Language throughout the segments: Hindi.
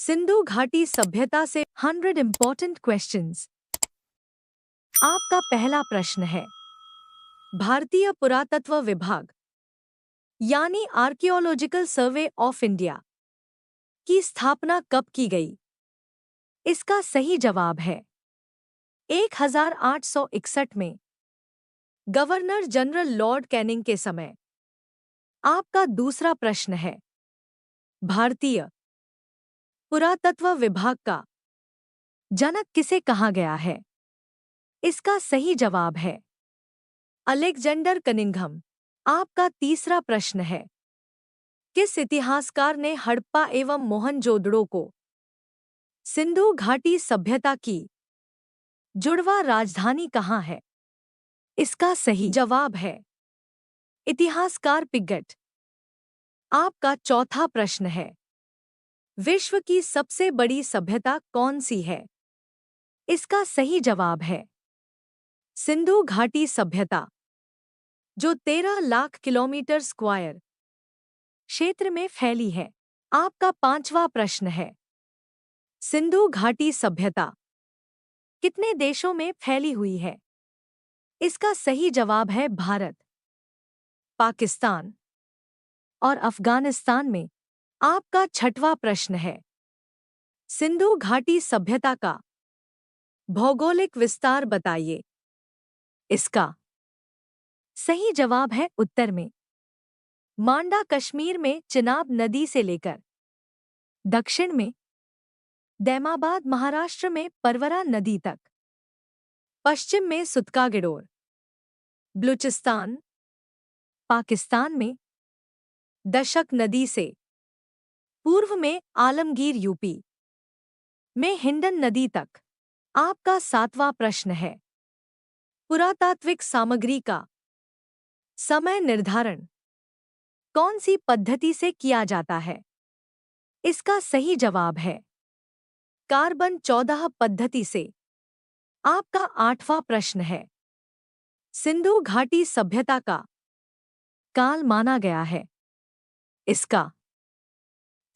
सिंधु घाटी सभ्यता से 100 इम्पोर्टेंट क्वेश्चंस। आपका पहला प्रश्न है, भारतीय पुरातत्व विभाग यानी आर्कियोलॉजिकल सर्वे ऑफ इंडिया की स्थापना कब की गई? इसका सही जवाब है 1861 में, गवर्नर जनरल लॉर्ड कैनिंग के समय। आपका दूसरा प्रश्न है, भारतीय पुरातत्व विभाग का जनक किसे कहा गया है? इसका सही जवाब है अलेक्जेंडर कनिंघम। आपका तीसरा प्रश्न है, किस इतिहासकार ने हड़प्पा एवं मोहनजोदड़ो को सिंधु घाटी सभ्यता की जुड़वा राजधानी कहा है? इसका सही जवाब है इतिहासकार पिग्गट। आपका चौथा प्रश्न है, विश्व की सबसे बड़ी सभ्यता कौन सी है? इसका सही जवाब है सिंधु घाटी सभ्यता, जो 13 लाख किलोमीटर स्क्वायर क्षेत्र में फैली है। आपका पांचवा प्रश्न है, सिंधु घाटी सभ्यता कितने देशों में फैली हुई है? इसका सही जवाब है भारत, पाकिस्तान और अफगानिस्तान में। आपका छठवां प्रश्न है, सिंधु घाटी सभ्यता का भौगोलिक विस्तार बताइए। इसका सही जवाब है उत्तर में मांडा कश्मीर में चिनाब नदी से लेकर दक्षिण में दैमाबाद महाराष्ट्र में परवरा नदी तक, पश्चिम में सुतकागिडोर बलूचिस्तान पाकिस्तान में दशक नदी से, पूर्व में आलमगीर यूपी में हिंडन नदी तक। आपका सातवां प्रश्न है, पुरातात्विक सामग्री का समय निर्धारण कौन सी पद्धति से किया जाता है? इसका सही जवाब है कार्बन 14 पद्धति से। आपका आठवां प्रश्न है, सिंधु घाटी सभ्यता का काल माना गया है। इसका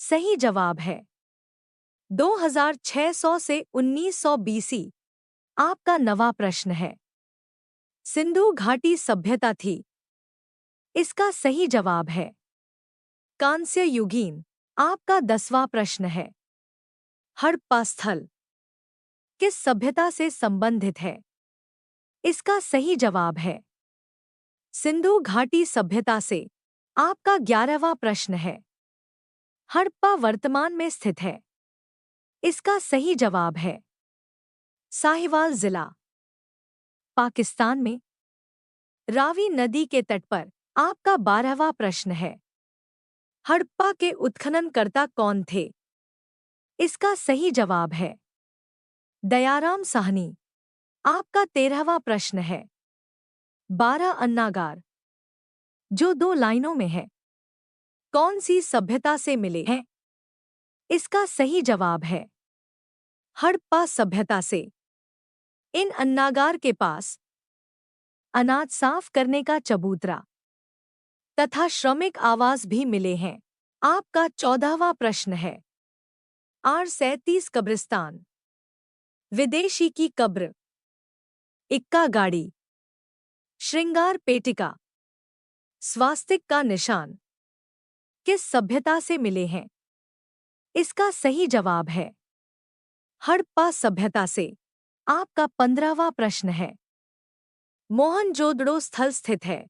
सही जवाब है 2600 से 1900 बीसी। आपका नवा प्रश्न है, सिंधु घाटी सभ्यता थी। इसका सही जवाब है कांस्य युगीन। आपका 10वां प्रश्न है, हड़प्पा स्थल किस सभ्यता से संबंधित है? इसका सही जवाब है सिंधु घाटी सभ्यता से। आपका 11वां प्रश्न है, हड़प्पा वर्तमान में स्थित है। इसका सही जवाब है साहिवाल जिला, पाकिस्तान में, रावी नदी के तट पर। आपका 12वां प्रश्न है, हड़प्पा के उत्खननकर्ता कौन थे? इसका सही जवाब है दयाराम साहनी। आपका 13वां प्रश्न है, 12 अन्नागार जो 2 लाइनों में है, कौन सी सभ्यता से मिले हैं? इसका सही जवाब है हड़प्पा सभ्यता से। इन अन्नागार के पास अनाज साफ करने का चबूतरा तथा श्रमिक आवास भी मिले हैं। आपका 14वां प्रश्न है, R37 कब्रिस्तान, विदेशी की कब्र, इक्का गाड़ी, श्रृंगार पेटिका, स्वास्तिक का निशान किस सभ्यता से मिले हैं? इसका सही जवाब है हड़प्पा सभ्यता से। आपका 15वां प्रश्न है, मोहनजोदड़ो स्थल स्थित है।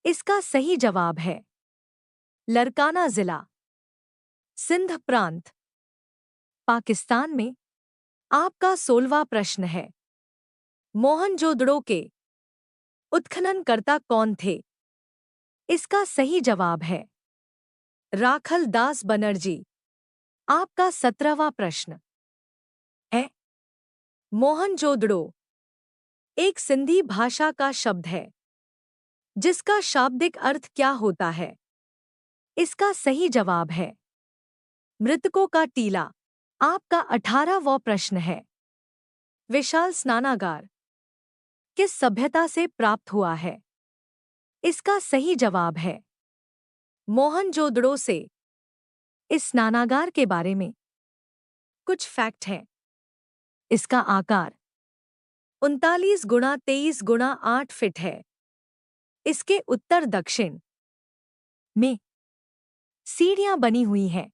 इसका सही जवाब है लरकाना जिला, सिंध प्रांत, पाकिस्तान में। आपका 16वां प्रश्न है, मोहनजोदड़ो के उत्खननकर्ता कौन थे? इसका सही जवाब है राखल दास बनर्जी। आपका 17वां प्रश्न है, मोहनजोदड़ो एक सिंधी भाषा का शब्द है जिसका शाब्दिक अर्थ क्या होता है? इसका सही जवाब है मृतकों का टीला। आपका 18वां प्रश्न है, विशाल स्नानागार किस सभ्यता से प्राप्त हुआ है? इसका सही जवाब है मोहनजोदड़ो से। इस स्नानागार के बारे में कुछ फैक्ट हैं। इसका आकार 39 × 23 × 8 फीट है। इसके उत्तर दक्षिण में सीढ़ियां बनी हुई हैं।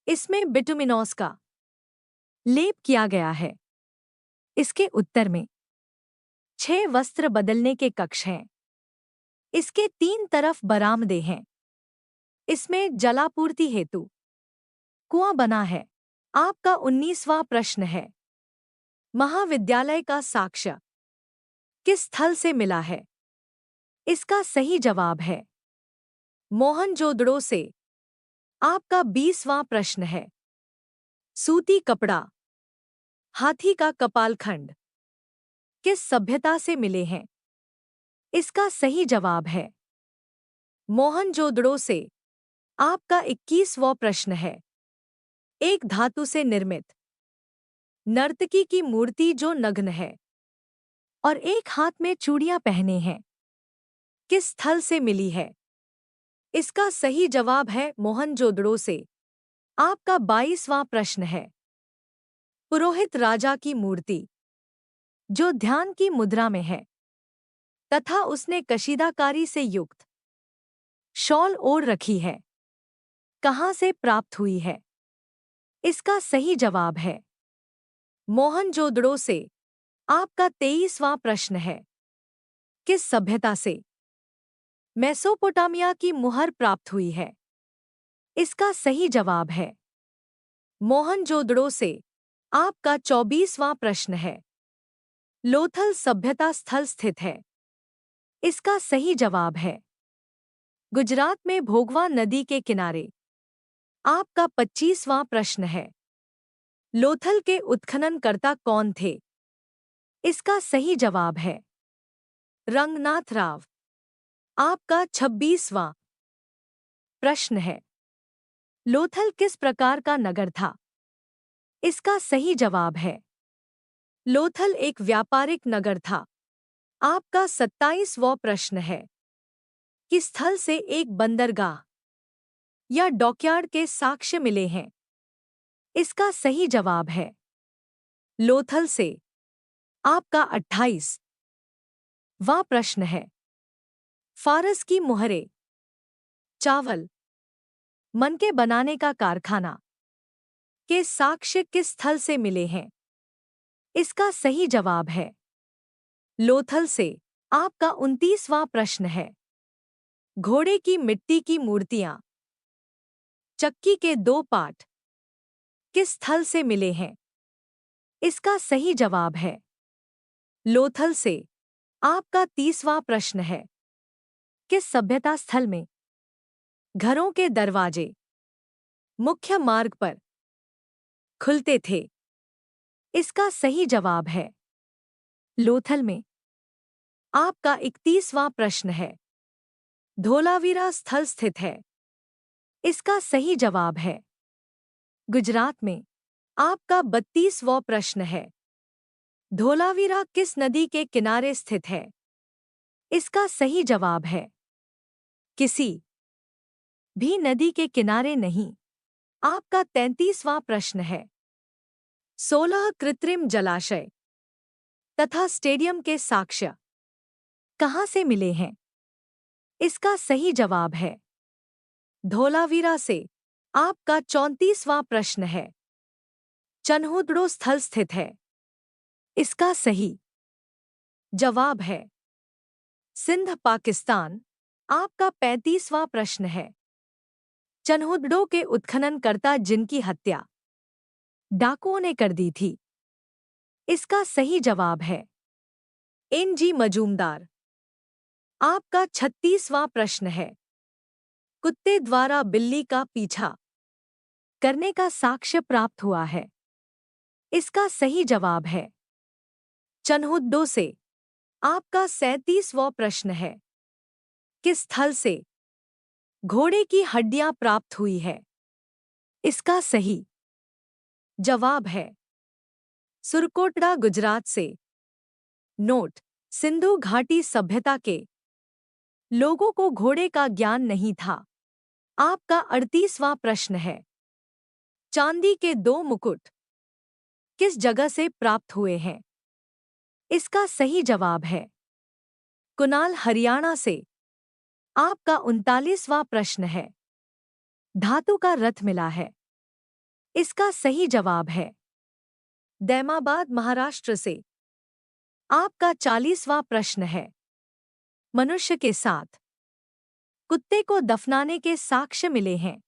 इसमें बिटुमिनोस का लेप किया गया है। इसके उत्तर में 6 वस्त्र बदलने के कक्ष हैं। इसके 3 तरफ बरामदे हैं। इसमें जलापूर्ति हेतु कुआं बना है। आपका 19वां प्रश्न है, महाविद्यालय का साक्ष्य किस स्थल से मिला है? इसका सही जवाब है मोहनजोदड़ो से। आपका 20वां प्रश्न है, सूती कपड़ा, हाथी का कपालखंड किस सभ्यता से मिले हैं? इसका सही जवाब है मोहनजोदड़ो से। आपका 21वां प्रश्न है, एक धातु से निर्मित नर्तकी की मूर्ति जो नग्न है और एक हाथ में चूड़ियां पहने हैं, किस स्थल से मिली है? इसका सही जवाब है मोहनजोदड़ो से। आपका 22वां प्रश्न है, पुरोहित राजा की मूर्ति जो ध्यान की मुद्रा में है तथा उसने कशीदाकारी से युक्त शॉल ओढ़ रखी है, कहाँ से प्राप्त हुई है? इसका सही जवाब है मोहनजोदड़ो से। आपका 23वां प्रश्न है, किस सभ्यता से मेसोपोटामिया की मुहर प्राप्त हुई है? इसका सही जवाब है मोहनजोदड़ो से। आपका 24वां प्रश्न है, लोथल सभ्यता स्थल स्थित है? इसका सही जवाब है गुजरात में भोगवा नदी के किनारे। आपका 25वां प्रश्न है, लोथल के उत्खननकर्ता कौन थे? इसका सही जवाब है रंगनाथ राव। आपका 26वां प्रश्न है, लोथल किस प्रकार का नगर था? इसका सही जवाब है लोथल एक व्यापारिक नगर था। आपका 27वां प्रश्न है, किस स्थल से एक बंदरगाह या डॉकयार्ड के साक्ष्य मिले हैं? इसका सही जवाब है लोथल से। आपका 28वां प्रश्न है, फारस की मुहरें, चावल, मनके बनाने का कारखाना के साक्ष्य किस स्थल से मिले हैं? इसका सही जवाब है लोथल से। आपका 29वां प्रश्न है, घोड़े की मिट्टी की मूर्तियां, चक्की के 2 पार्ट किस स्थल से मिले हैं? इसका सही जवाब है लोथल से। आपका 30वां प्रश्न है, किस सभ्यता स्थल में घरों के दरवाजे मुख्य मार्ग पर खुलते थे? इसका सही जवाब है लोथल में। आपका 31वां प्रश्न है, धोलावीरा स्थल स्थित है? इसका सही जवाब है गुजरात में। आपका 32वां प्रश्न है, धोलावीरा किस नदी के किनारे स्थित है? इसका सही जवाब है किसी भी नदी के किनारे नहीं। आपका 33वां प्रश्न है, 16 कृत्रिम जलाशय तथा स्टेडियम के साक्ष्य कहाँ से मिले हैं? इसका सही जवाब है धोलावीरा से। आपका 34वां प्रश्न है, चन्हुदड़ो स्थल स्थित है? इसका सही जवाब है सिंध पाकिस्तान। आपका 35वां प्रश्न है, चन्हुदड़ो के उत्खननकर्ता जिनकी हत्या डाकुओं ने कर दी थी? इसका सही जवाब है एन.जी. मजूमदार। आपका 36वां प्रश्न है, कुत्ते द्वारा बिल्ली का पीछा करने का साक्ष्य प्राप्त हुआ है? इसका सही जवाब है चन्हुदड़ो से। आपका 37वां प्रश्न है, किस स्थल से घोड़े की हड्डियां प्राप्त हुई है? इसका सही जवाब है सुरकोटड़ा गुजरात से। नोट, सिंधु घाटी सभ्यता के लोगों को घोड़े का ज्ञान नहीं था। आपका 38वां प्रश्न है, चांदी के 2 मुकुट किस जगह से प्राप्त हुए हैं? इसका सही जवाब है कुनाल, हरियाणा से। आपका 39वां प्रश्न है धातु का रथ मिला है। इसका सही जवाब है दैमाबाद, महाराष्ट्र से। आपका 40वां प्रश्न है मनुष्य के साथ कुत्ते को दफनाने के साक्ष्य मिले हैं।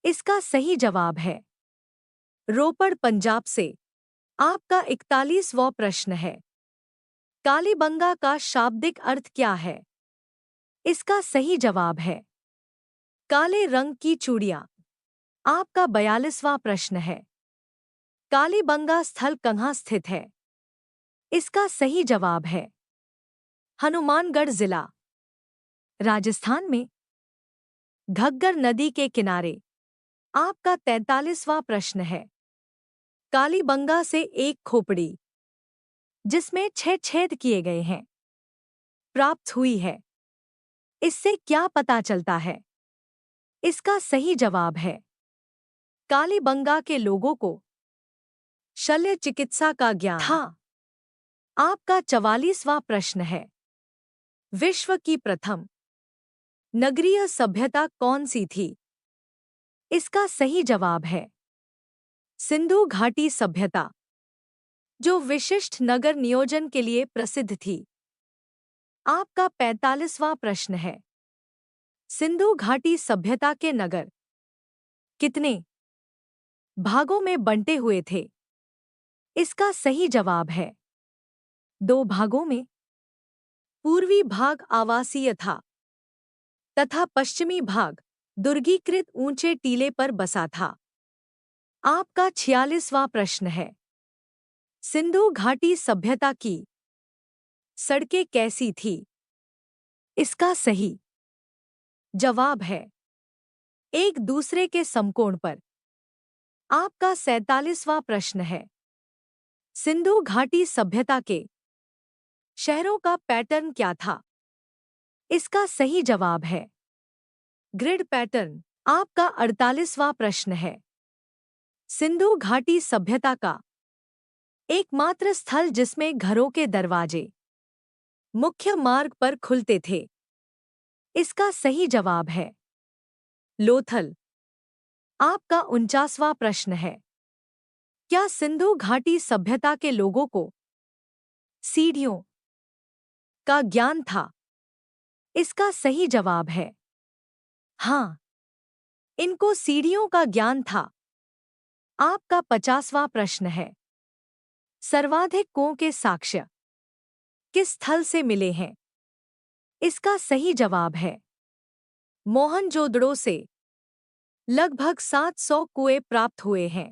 इसका सही जवाब है रोपड़, पंजाब से। आपका 41वां प्रश्न है कालीबंगा का शाब्दिक अर्थ क्या है? इसका सही जवाब है काले रंग की चूड़ियां। आपका 42वां प्रश्न है कालीबंगा स्थल कहाँ स्थित है? इसका सही जवाब है हनुमानगढ़ जिला, राजस्थान में, घग्गर नदी के किनारे। आपका 43वां प्रश्न है कालीबंगा से एक खोपड़ी जिसमें 6 छेद किए गए हैं प्राप्त हुई है। इससे क्या पता चलता है? इसका सही जवाब है कालीबंगा के लोगों को शल्य चिकित्सा का ज्ञान था। आपका 44वां प्रश्न है विश्व की प्रथम नगरीय सभ्यता कौन सी थी? इसका सही जवाब है सिंधु घाटी सभ्यता, जो विशिष्ट नगर नियोजन के लिए प्रसिद्ध थी। आपका 45वां प्रश्न है सिंधु घाटी सभ्यता के नगर कितने भागों में बंटे हुए थे? इसका सही जवाब है 2 भागों में। पूर्वी भाग आवासीय था तथा पश्चिमी भाग दुर्गीकृत ऊंचे टीले पर बसा था। आपका 46वां प्रश्न है सिंधु घाटी सभ्यता की सड़कें कैसी थी? इसका सही जवाब है एक दूसरे के समकोण पर। आपका 47वां प्रश्न है सिंधु घाटी सभ्यता के शहरों का पैटर्न क्या था? इसका सही जवाब है ग्रिड पैटर्न। आपका 48वां प्रश्न है सिंधु घाटी सभ्यता का एकमात्र स्थल जिसमें घरों के दरवाजे मुख्य मार्ग पर खुलते थे। इसका सही जवाब है लोथल। आपका 49वां प्रश्न है क्या सिंधु घाटी सभ्यता के लोगों को सीढ़ियों का ज्ञान था? इसका सही जवाब है हाँ, इनको सीढ़ियों का ज्ञान था। आपका 50वां प्रश्न है सर्वाधिक कुओं के साक्ष्य किस स्थल से मिले हैं? इसका सही जवाब है मोहनजोदड़ो से। लगभग 700 कुएं प्राप्त हुए हैं।